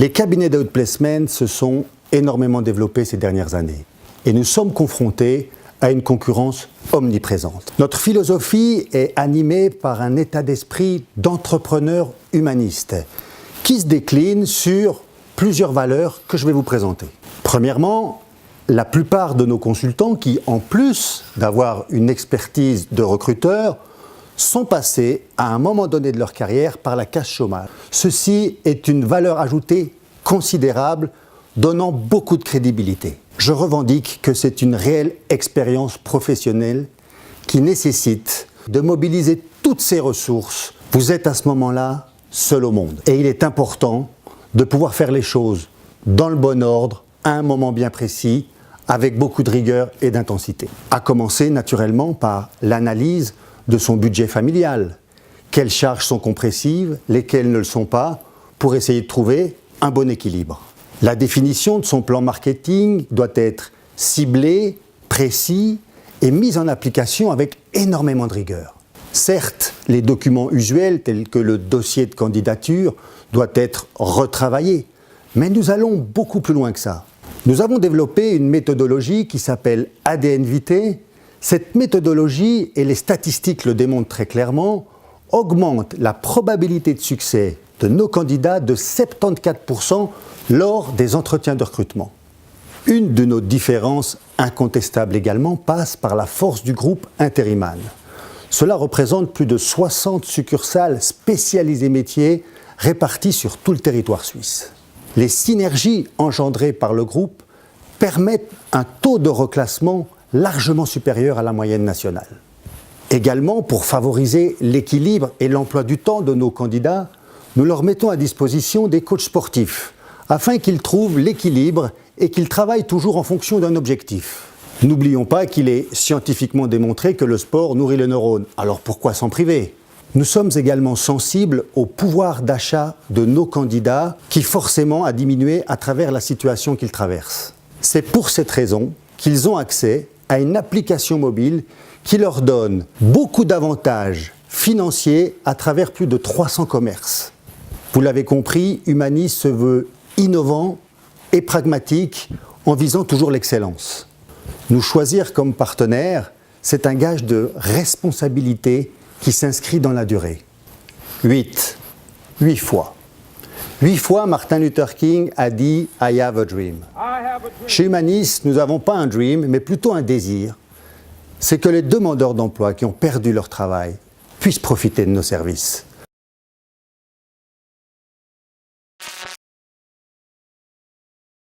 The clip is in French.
Les cabinets d'outplacement se sont énormément développés ces dernières années et nous sommes confrontés à une concurrence omniprésente. Notre philosophie est animée par un état d'esprit d'entrepreneur humaniste qui se décline sur plusieurs valeurs que je vais vous présenter. Premièrement, la plupart de nos consultants qui, en plus d'avoir une expertise de recruteur, sont passés à un moment donné de leur carrière par la case chômage. Ceci est une valeur ajoutée considérable, donnant beaucoup de crédibilité. Je revendique que c'est une réelle expérience professionnelle qui nécessite de mobiliser toutes ses ressources. Vous êtes à ce moment-là seul au monde. Et il est important de pouvoir faire les choses dans le bon ordre, à un moment bien précis, avec beaucoup de rigueur et d'intensité. À commencer naturellement par l'analyse de son budget familial. Quelles charges sont compressives, lesquelles ne le sont pas, pour essayer de trouver un bon équilibre. La définition de son plan marketing doit être ciblée, précis et mise en application avec énormément de rigueur. Certes, les documents usuels tels que le dossier de candidature doivent être retravaillés, mais nous allons beaucoup plus loin que ça. Nous avons développé une méthodologie qui s'appelle ADN-VT. Cette méthodologie, et les statistiques le démontrent très clairement, augmente la probabilité de succès de nos candidats de 74% lors des entretiens de recrutement. Une de nos différences incontestables également passe par la force du groupe Interiman. Cela représente plus de 60 succursales spécialisées métiers réparties sur tout le territoire suisse. Les synergies engendrées par le groupe permettent un taux de reclassement largement supérieur à la moyenne nationale. Également, pour favoriser l'équilibre et l'emploi du temps de nos candidats, nous leur mettons à disposition des coachs sportifs afin qu'ils trouvent l'équilibre et qu'ils travaillent toujours en fonction d'un objectif. N'oublions pas qu'il est scientifiquement démontré que le sport nourrit les neurones, alors pourquoi s'en priver ? Nous sommes également sensibles au pouvoir d'achat de nos candidats qui forcément a diminué à travers la situation qu'ils traversent. C'est pour cette raison qu'ils ont accès à une application mobile qui leur donne beaucoup d'avantages financiers à travers plus de 300 commerces. Vous l'avez compris, Humanis se veut innovant et pragmatique en visant toujours l'excellence. Nous choisir comme partenaire, c'est un gage de responsabilité qui s'inscrit dans la durée. 8 fois. 8 fois, Martin Luther King a dit « I have a dream ». Chez Humanis, nous n'avons pas un dream, mais plutôt un désir. C'est que les demandeurs d'emploi qui ont perdu leur travail puissent profiter de nos services.